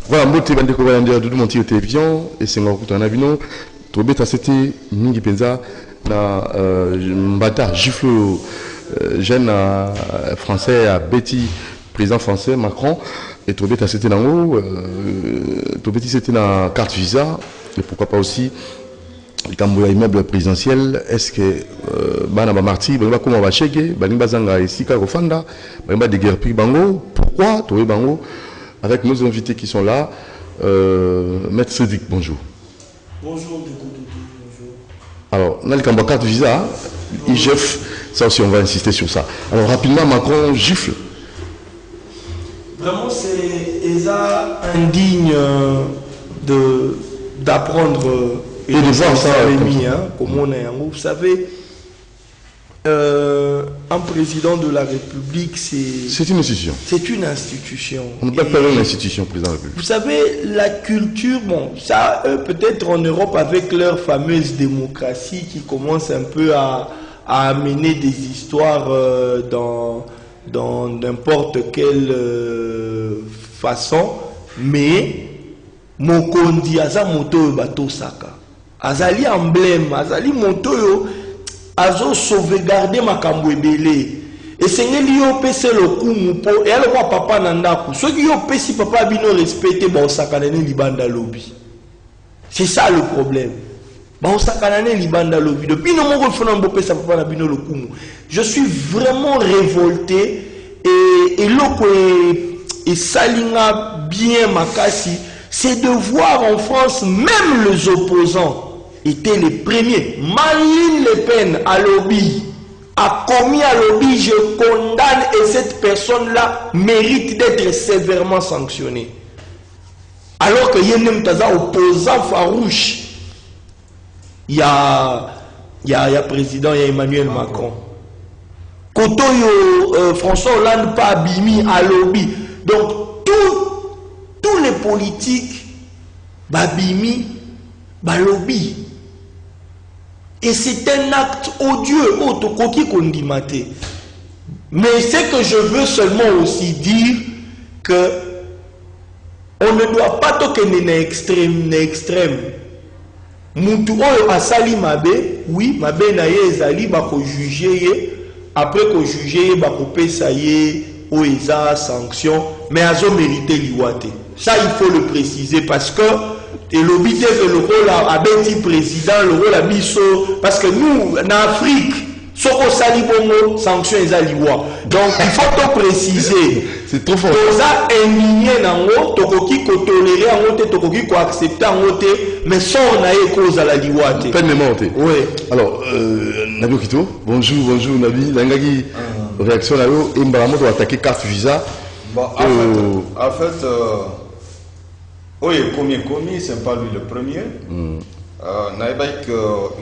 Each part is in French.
Voilà, mbote bande ko balandi du monti télévision et c'est ngoko tana bino to beta c'était mingi penza na mbata gifle jeune français à Betty président français Macron et to beta c'était nango to beti c'était na carte visa et pourquoi pas aussi quand immeuble présidentiel est-ce que bana ba marti ba comment va checker ba bazanga esika ko fanda ba de guerre bango pourquoi to bango avec nos invités qui sont là. Maître Cédric, bonjour. Bonjour, bonjour. Alors, on a le carte visa, IGF, ça aussi on va insister sur ça. Alors rapidement, Macron gifle. Vraiment, c'est indigne d'apprendre et de voir ça. Comme on est en groupe. Vous savez, un président de la République, c'est une institution. C'est une institution. On ne peut pas parler d'une institution, président de la République. Vous savez, la culture, bon, ça, peut-être en Europe, avec leur fameuse démocratie qui commence un peu à amener des histoires dans n'importe quelle façon, mais Mokondi, Aza Moto Bato Saka, Azali emblème, Azali Moto azo sauvegarder makambo ebele et sengeli yo pese le kumu po et alors papa nandaku ceux qui yo pesi papa bino respecter ba osakanane libanda lobby. C'est ça le problème. Ba osakanane libanda lobby depuis no moko fona mbo pesa papa na bino le kumu. Je suis vraiment révolté et loko et salinga bien makasi, c'est de voir en France même les opposants étaient les premiers. Marine Le Pen à lobby a commis à lobby, je condamne et cette personne-là mérite d'être sévèrement sanctionnée. Alors que Yenem Taza opposant farouche, il y a président, il y a Emmanuel Macron. Kotoyo François Hollande pas Bimi à lobby. Donc tous les politiques Babimi ba lobby. Et c'est un acte odieux, autocoquille. Mais ce que je veux seulement aussi dire que on ne doit pas toquer extrême. Moutou oyo asali mabe, oui, mabe na ye ezali bako juger après ko juger bako pesa ye oeza sanction, mais azo mérité liwate. Ça il faut le préciser parce que et l'obité que le rôle a Betty président, le rôle a Bisso, parce que nous, en Afrique, ce qu'on sali bongo, sanction est aliwa. Donc il faut tout préciser. C'est trop fort. Ça émigné nango, tokoki ko tolérer en haute, tokoki ko accepter en haute, mais sans on a cause à la liwate. Peine monté. Oui. Alors, Nabi Okito, bonjour Nabi. Langagi, réaction là, et Mbaramo doit attaquer carte visa. Bon, en fait oui, commis, c'est pas lui le premier.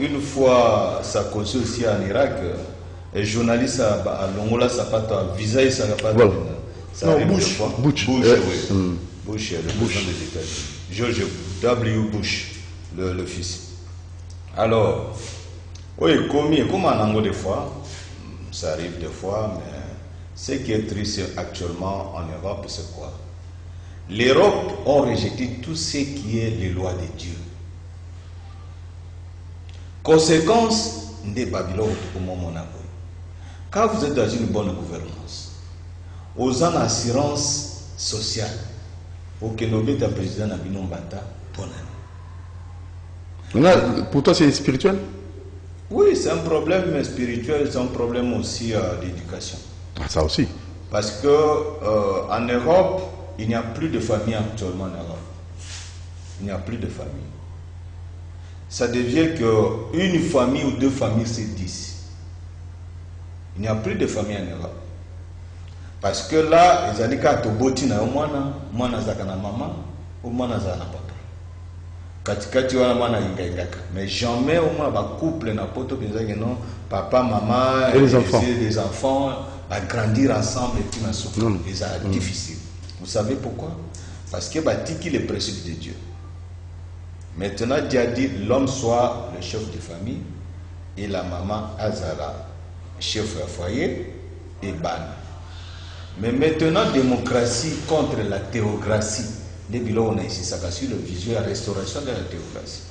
Une fois, ça conçu aussi en Irak, un journaliste à Longola, ça pas visa et ça n'a pas de. Ça arrive deux fois. Bush, oui. Bush, le président des États-Unis. George W. Bush, le fils. Alors, oui, commis, comme en anglais des fois, ça arrive des fois, mais ce qui est triste actuellement en Europe, c'est quoi? L'Europe a rejeté tout ce qui est les lois de Dieu. Conséquence des Babylone au moment où quand vous êtes dans une bonne gouvernance, aux en assurance sociale, au Kenobé ta président Nabinon Bata, bonne année. Pour toi, c'est spirituel? Oui, c'est un problème spirituel, c'est un problème aussi d'éducation. Ah, ça aussi. Parce que en Europe, il n'y a plus de famille actuellement en Europe. Il n'y a plus de famille. Ça devient qu'une famille ou deux familles, c'est 10. Il n'y a plus de famille en Europe. Parce que là, ils ont dit qu'à Toboti na mwana zakana maman, ou mwana zakana papa. Katikati wana mwana ingaka. Mais jamais au moins un couple na poto non papa, maman et les enfants à grandir ensemble et puis na souffrir. C'est difficile. Vous savez pourquoi? Parce que Batiki les préceptes de Dieu. Maintenant, Dieu a dit l'homme soit le chef de famille et la maman Azara, chef de foyer et ban. Mais maintenant, démocratie contre la théocratie. des bilans on a ici ça sur le visuel la restauration de la théocratie.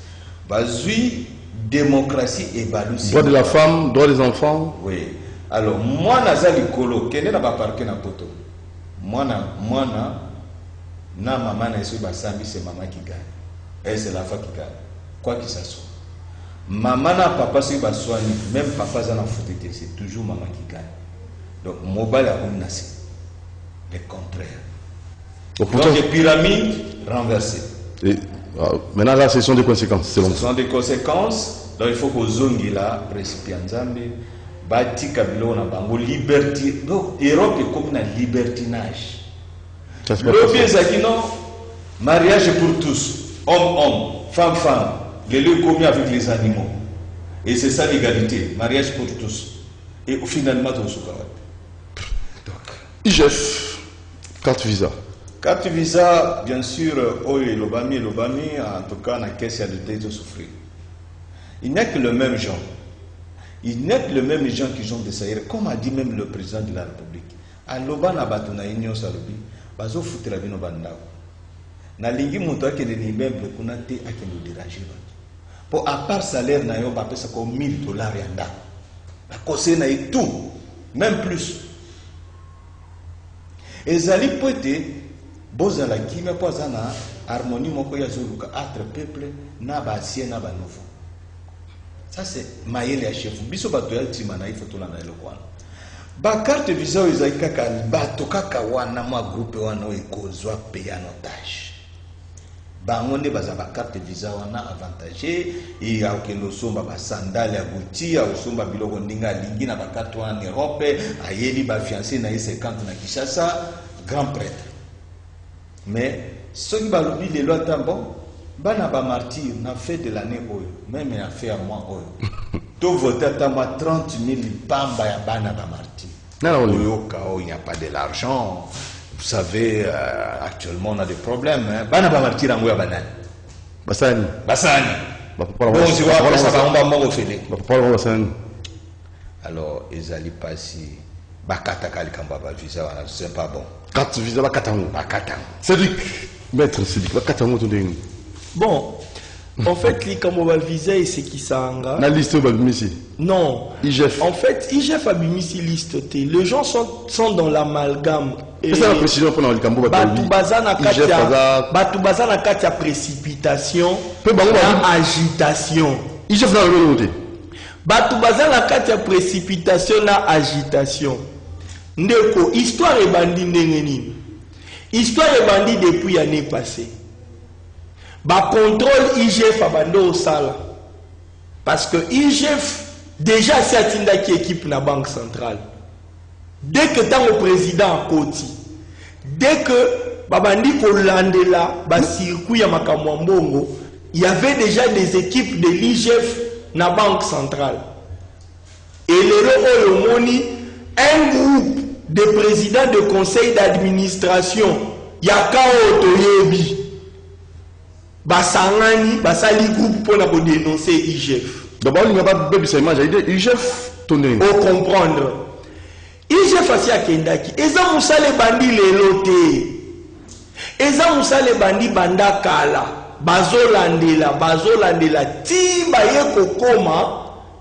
Bazui démocratie et balusi. Droit de la femme, droit des enfants. Oui. Alors moi nazali kolo kene na ba parquet na poto. Moi na maman na ici basambi c'est maman qui gagne. Et c'est la femme qui gagne. Quoi que ça soit. Maman na papa c'est baswani, même papa za na foutete, c'est toujours maman qui gagne. Donc mobile a on nasi. Le contraire. Donc les pyramides renversées. Et, maintenant là ce sont des conséquences. Ce sont des conséquences. Donc il faut que zongi là récipient nzambe bati kabilo na bango liberté. Donc Europe est comme un libertinage. Le bien c'est non mariage pour tous, homme, femme. Les lieux commis avec les animaux. Et c'est ça l'égalité, mariage pour tous. Et finalement tout ce donc IGF, carte visa. Carte visa, bien sûr, l'Obami, en tout cas, dans la caisse de souffrir. Il n'y a que le même genre. Il n'y a que le même gens qui ont décidé, comme a dit même le président de la République. À l'Obana Batuna Union Sarubi, bazo foutre la vie no bandao. Na lingi muto ake de immeuble kuna te ake no déranger. Pour à part salaire na yo ba pesa ko $1000 yanda. La conseil na tout, même plus. Ezali poete bozala kimia po zana harmonie moko ya zoluka entre peuple na ba ancien na ba nouveau. Ça c'est maïle à chef. Biso bato ya tima na ifo tola na elokwana. Ba carte visa ezali kaka bato kaka wana mwa groupe wana ekozwa payer en otage. Bangonde baza ba carte visa wana avantagé et ya okelo somba ba sandale ya Gucci ya osomba biloko ndinga lingi na ba carte en Europe ayeli ba fiancé na 50 na Kinshasa grand prêtre. Mais ceux qui balobi les lois tambo bana ba martyr na fait de l'année oyo même a fait à moi oyo to voter à moi 30 000 pamba ya bana ba martyr. Non, il n'y a pas de l'argent. Vous savez, actuellement, on a des problèmes. Bana ba martir en ouya banane. Basani. Bon, tu vois, ça va, on va m'en refaire. Alors, ils allaient passer. Bakata kalikamba ba visa, c'est pas bon. Carte visa, bakatango. Cédric, maître Cédric, bakatango tout dingue. Bon. En fait, les Kamobal Visa et c'est qui ça anga. La liste Babimisi. Non. IGF. En fait, IGF Abimisi liste. Les gens sont dans l'amalgame. C'est ça la précision pour le Kambo Batubazana Katia précipitation. Agitation. IGF n'a rien noté. Batubazana Katia précipitation na agitation. Ndeko, histoire est bandit ndengeni. Histoire est bandit depuis l'année passée. Ba contrôle IGF abando au sala. Parce que IGF déjà c'est atinda qui équipe la banque centrale. Dès que tant le président à Koti, dès que babandi kolandela ba circuit ya makamwambongo, il y avait déjà des équipes de l'IGF na banque centrale. Et le Olomoni, un groupe de présidents de conseil d'administration, Yakao Toyebi. Basangani, basali groupe pour la dénoncer IGF. D'abord, il n'y a pas de bébé, c'est image. IGF, tourné. Pour comprendre. IGF a fait Kendaki. Eza Moussa les bandits les lotés. Eza Moussa les bandits banda kala. Bazolandela, ti baye kokoma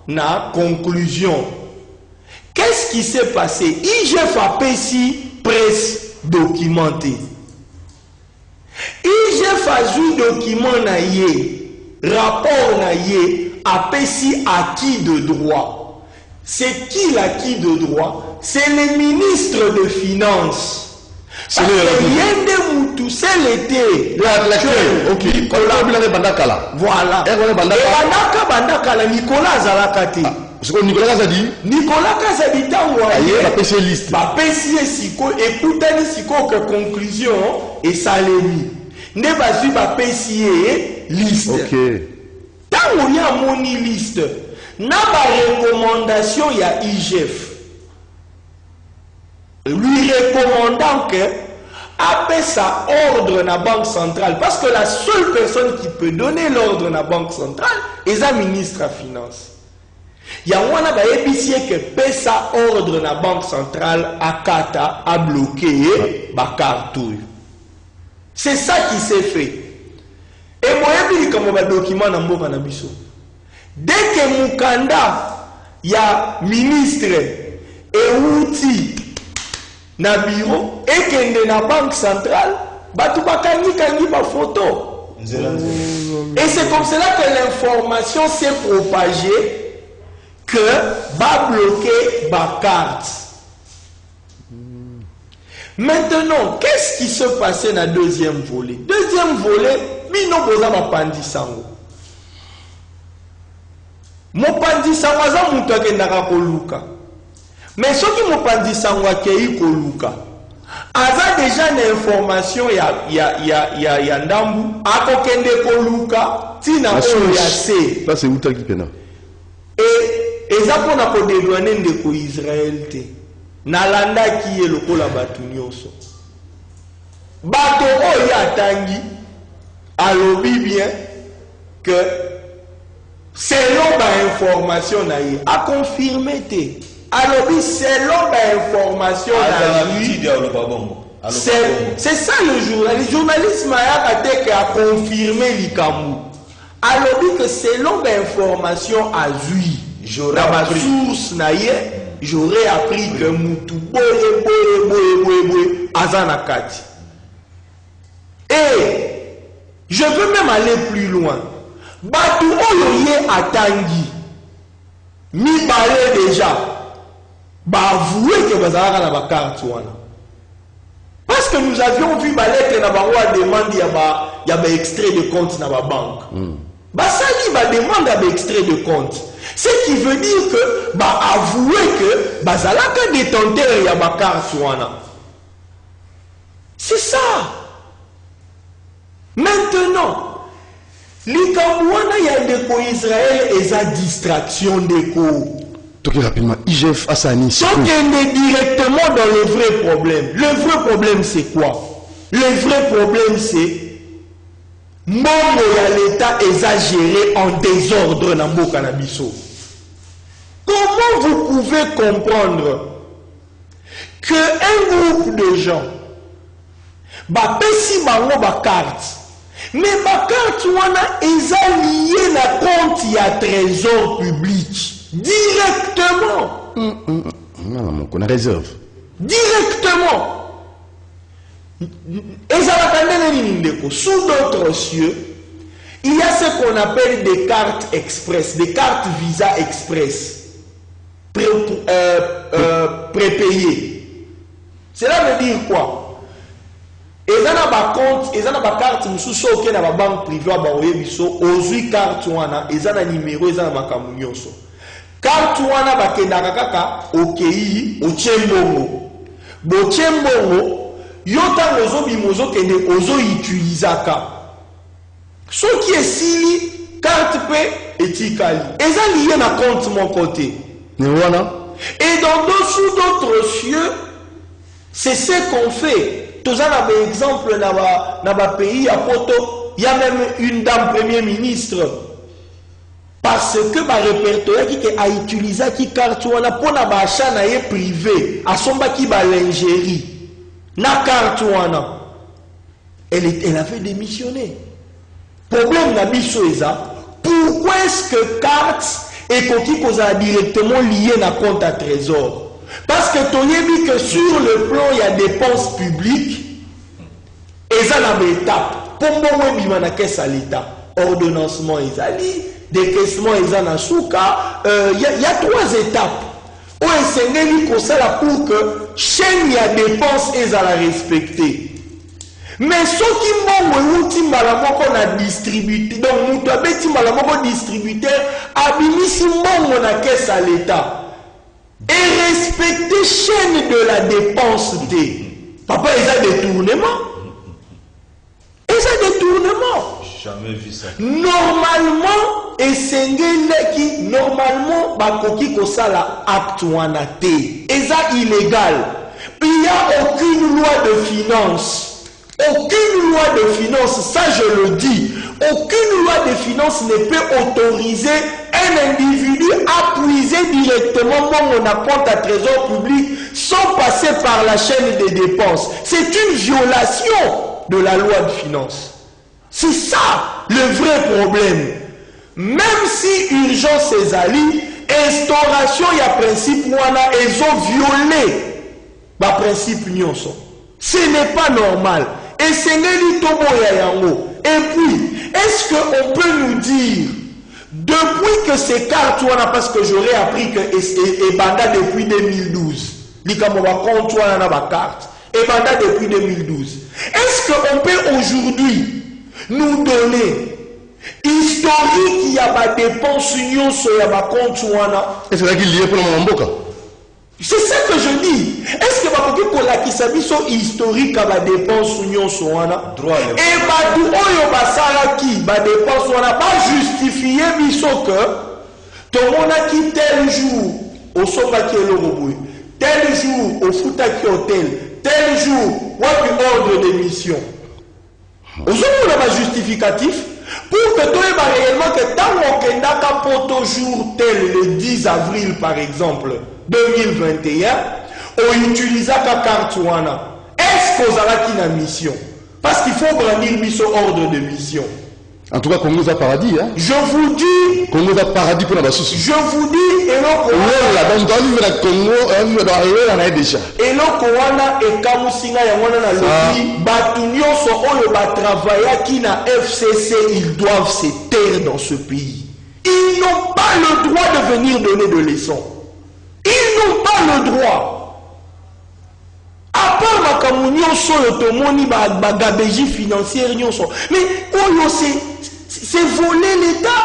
na conclusion. Qu'est-ce qui s'est passé? IGF a payé presse documentée. IGF a joué document na ye, rapport na ye, a payé acquis de droit. C'est qui l'acquis de droit? C'est le ministre de Finances. C'est l'été. Ok. Voilà. Nicolas Zalakati. Nicolas Kazadi. Nicolas Kazadi la PC liste. La PC siko écoutez siko que conclusion et salemi. Ne basu ba PC liste. OK. Tango ya moni liste. Na ba recommandation ya IGF. Lui recommandant que après sa ordre na banque centrale parce que la seule personne qui peut donner l'ordre na banque centrale est la ministre à finance. Il y a un que pesa ordre na banque centrale à Kata a bloqué ba carte. C'est ça qui s'est fait. Et moi, je dis que document dans mboka na biso. Dès que Mukanda, il y a ministre et outil na bureau et que na banque centrale, batu bakangi ba photo. Et c'est comme cela que l'information s'est propagée que va bloquer ma carte. Maintenant, qu'est-ce qui se passait dans le deuxième volet? Deuxième volet, bino boza mapandi sango. Mopandi sango za mutu akendaka koluka. Mais ce qui mopandi sango akei koluka, aza déjà une information ya ndambu akokende koluka tina oyo ya se. Ça c'est uta qui pena. Et eza pona ko dédouaner ndeko Israël te. Nalanda qui est le kola batu nyonso. Bato oyo atangi alobi bien que selon ma information na ye a confirmé te. Alobi selon ma information na lui. C'est ça le journaliste. Le journaliste a confirmé l'ikamou. Alobi que selon ma information à lui, dans ma source na ye, j'aurais appris que Moutou boye azanakati. Et je veux même aller plus loin. Batu oyoye atangi mi balé déjà ba avoué que bazalaka na ba carte wana. Parce que nous avions vu ba lettre na ba roi demande ya ba extrait de compte na ba banque. Ba sali ba demande ya ba extrait de compte. Ce qui veut dire que bah avouer que bazalaka détenteur ya ba carte wana. C'est ça. Maintenant, l'Ikambouana y a ndeko Israël et sa distraction d'écho. Donc rapidement, IGF Assani. Donc on est directement dans le vrai problème. Le vrai problème c'est quoi? Le vrai problème c'est Mongo ya l'État exagéré en désordre dans Mboka na biso. Comment vous pouvez comprendre qu'un groupe de gens ba pesi bango ba carte, mais ma carte wana eza lié na compte ya trésor public directement. On a réserve. Directement. Sous d'autres cieux, il y a ce qu'on appelle des cartes express, des cartes Visa express prépayées. Cela veut dire quoi? Ils ont un compte, ils ont une carte, ils ont une banque privée, ils ont une carte, ils ont un numéro, ils ont un kamunyoso. Carte wana bakendaka kaka okei ochembongo. Bochembongo yota ozo bimozo kende ozo utilizaka. Ce qui est sili carte pe etikali. Eza lié na compte mon côté. Et dans d'autres cieux, c'est ce qu'on fait. Tous un exemple dans le pays à Poto, il y a même une dame premier ministre. Parce que ma répertoire qui a utilisé qui carte wana pour na achat na ye privé, à son baki ba lingerie. Na carte wana. Elle avait démissionné. Problème na biso eza, pourquoi est-ce que carte et qui causa directement lié na compte à trésor? Parce que tu as vu que sur le plan il y a dépenses publiques et ça n'a pas d'étape. Pour moi, il y a l'État. Ordonnancement, décaissement, il y a 3 étapes. On enseigne pour que chaîne il y a dépenses et à la respecter. Mais ce qui qu'on a distribué, donc nous avons distributeur, abimisi mon a caisse à l'État. Et respecter chaîne de la dépense des. Papa, ils ont détournement. Ils ont détournement. Jamais vu ça. Normalement, et c'est qui normalement, bakoki kosala acte wana te. Et ça illégal. Il n'y a aucune loi de finances. Aucune loi de finances, ça je le dis. Aucune loi de finances ne peut autoriser un individu à puiser directement mon compte à trésor public sans passer par la chaîne des dépenses. C'est une violation. de la loi de finances. C'est ça le vrai problème. Même si urgence est allée, instauration, il y a principe, ils ont violé le principe nyonso. Ce n'est pas normal. Et c'est et puis, est-ce qu'on peut nous dire, depuis que ces cartes, parce que j'aurais appris que et banda depuis 2012, compte carte, et banda depuis 2012, est-ce qu'on peut aujourd'hui nous donner historique, il y a des dépenses sur la compte? Et c'est là qu'il y a pour le Mamboka. C'est ça que je dis. Est-ce que pour la kisabiso historique à la dépense sur droit et badou oyo basala qui ba dépense on n'a pas justifié biso que tout le monde a qui tel jour au soba qui est le robot, tel jour au futa qui hôtel, tel jour wapi ordre de mission. Au soba on a pas justificatif. Pour que toi réellement que tant qu'on n'a poto jour tel le 10 avril par exemple 2021 on utilise la carte wana. Est-ce qu'on a qui na mission? Parce qu'il faut brandir mission ordre de mission. En tout cas, Congo a paradis. Hein? Je vous dis. Congo a paradis pour la basse. Je vous dis. Et l'on déjà. Et l'on kowana et kamusinga ya wana na lobi. Batunyo so oyo ba travailler qui na FCC, ils doivent se taire dans ce pays. Ils n'ont pas le droit de venir donner de leçons. Ils n'ont pas le droit. À part ma camunyon so yotomoni ba gabégie financière nyonso. Mais oyo c'est voler l'État.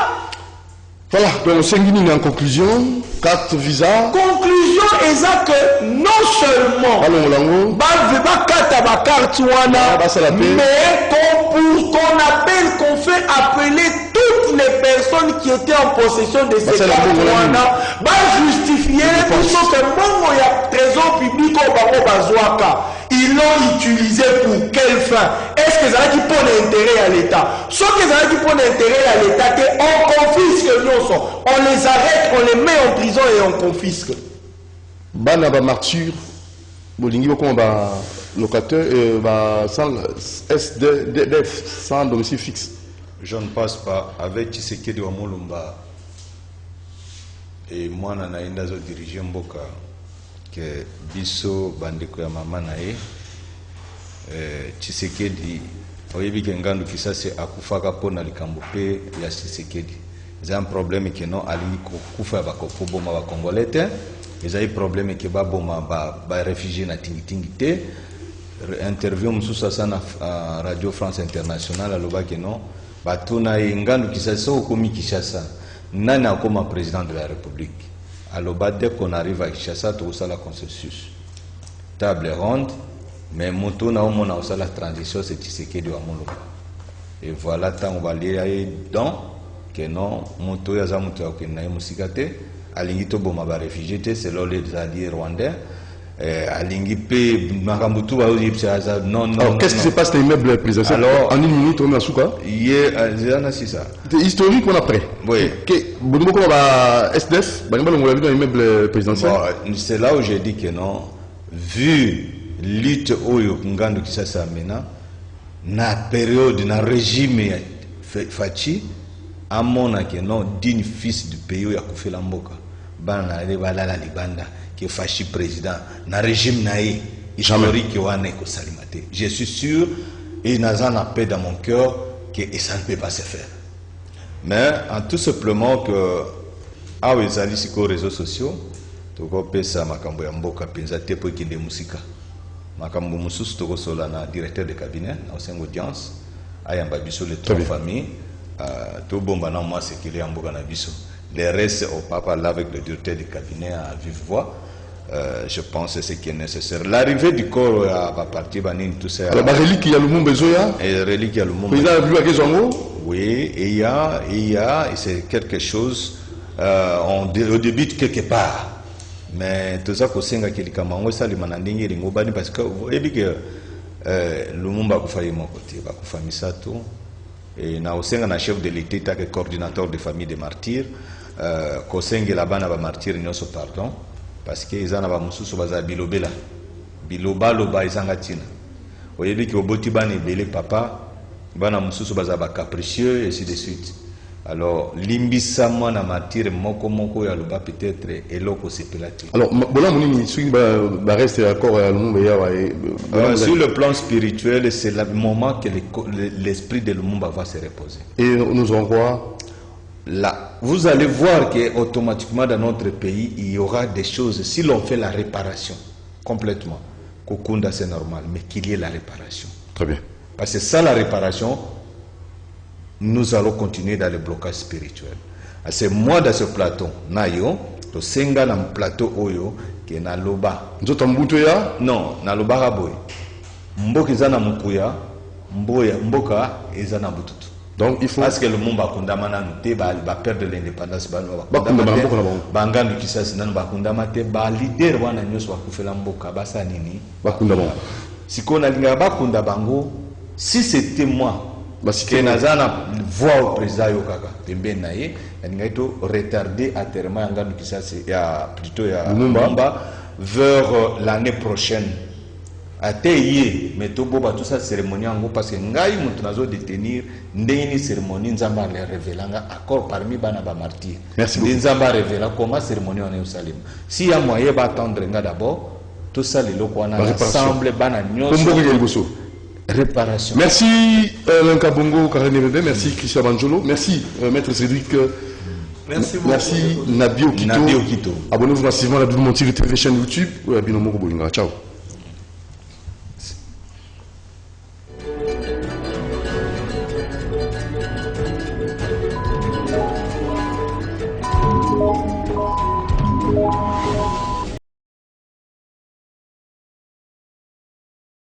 Voilà, donc c'est en conclusion, 4 visas. Conclusion est que non seulement mais qu'on fait appeler toutes les personnes qui étaient en possession de ces cartes justifier pour que bon il y a trésor public au Baro Bazouaka. Ils l'ont utilisé pour quelle fin? Est-ce que ça a qui pose intérêt à l'État? Ce que ça a qui pose intérêt à l'État, on confisque nous, on les arrête, on les met en prison et on confisque. Bana ba martyr, bolingi boko ba locateur sans SDF, sans domicile fixe. Je ne passe pas avec Tshisekedi wa Mulumba et moi nanainda zo diriger mboka que biso bandeko ya mama na ye Tshisekedi oyebi ke ngandu kisase akufaka pona likambo pe ya Tshisekedi. C'est un problème que non alingi kufa ba kokoboma ba congolais te. Ils ont un problème que ba boma ba réfugiés na tingitingi te. Interview mususa sana Radio France Internationale aloba que non batuna ngandu kisase okomi Kinshasa nani akoma président de la République. Alors, dès qu'on arrive à Kinshasa, tout ça la consensus. Table ronde, mais moto na omona aussi la transition c'est Tshisekedi wa Mulumba. Et voilà, tant on va lire dans que non, moto ya za moto ya kena musikate, alingi to boma ba réfugié c'est là les alliés rwandais. Alingi pe makambutu ba yipsa non. Alors qu'est-ce qui se passe dans l'immeuble présidentiel? Alors en une minute on a sous quoi? Hier, c'est ça. C'est historique on après. Oui. Bongo ba SDF, ba ngalo ngolo dans l'immeuble présidentiel. C'est là où j'ai dit que non, vu lutte oyo ngando kisasa mena na période na régime Fachi amona que non digne fils du pays ya kufela mboka bana le balala libanda que Fachi président na régime naé historique wana ko salimate. Je suis sûr et nazan a paix dans mon cœur que ça ne peut pas se faire. Mais en tout simplement que awe ezali siko réseaux sociaux toko pesa makambo ya mboka penza te po kinde musika makambo mususu toko sola na directeur de cabinet na osengo audience ayamba biso les trois familles to bomba na moi sécurité ya mboka na biso les restes au papa là avec le directeur de cabinet à vive voix. Je pense que c'est ce qui est nécessaire. L'arrivée du corps à partir de tout ça. La relique il y a le monde besoin. Et relique il y a le monde. Vous avez vu à Gezongo? Oui, et il y a, et c'est quelque chose. On débute quelque part. Mais tout ça, qu'on sait que les Camerounais, ça les manandingi les ngobani parce que vous voyez que le monde va faire mon côté, va faire misato. Et na osenga na chef de l'État qui est coordinateur de famille des martyrs. Kosenga là-bas na ba martyrs nyonso pardon. Parce que ils en ont mususu baza bilobela biloba loba izanga tina voyez lui qui au botiban et belé papa bana mususu bazaba capricieux et ainsi de suite. Alors limbisa moi na matière moko ya loba peut-être eloko sepelati. Alors voilà mon ami celui qui reste d'accord à sur le plan spirituel, c'est le moment que l'esprit de Lumumba va se reposer. Et nous allons voir là, vous allez voir que automatiquement dans notre pays, il y aura des choses, si l'on fait la réparation complètement, Kokunda c'est normal, mais qu'il y ait la réparation. Très bien. Parce que sans la réparation, nous allons continuer dans le blocage spirituel. C'est moi dans ce plateau, Nayo, to senga na plateau oyo, qui na loba. Non, na loba raboy. Mboka izana mukuya, mboka izana bututu. Donc il faut parce que le monde va condamner nous va perdre l'indépendance bangandu kisasi nanu bakundama te ba leader wana nyoso bakufela mboka basa nini bakundama sikona linga bakunda bango si c'était moi parce que nazana voix au président yokaka pembeni na ye ninga to retarder à terme ngandu kisasi ya plutôt ya Lumumba vers l'année prochaine. Ateye mais tout ça cérémonie en parce que ngai mutu nazo détenir ndeni cérémonie nzamba le révélanga accord parmi bana ba martyr. Merci beaucoup. Nzamba révéla comment cérémonie en Jérusalem. Si ya moyen ba attendre nga d'abord tout ça les loko na ensemble bana nyonso réparation. Merci Lenka Bongo Karine Bebe, merci Christian Banjolo, merci maître Cédric. Merci beaucoup. Merci Nabio Kito. Abonnez-vous massivement à la Double TV chaîne YouTube ou à Binomo Bolinga. Ciao.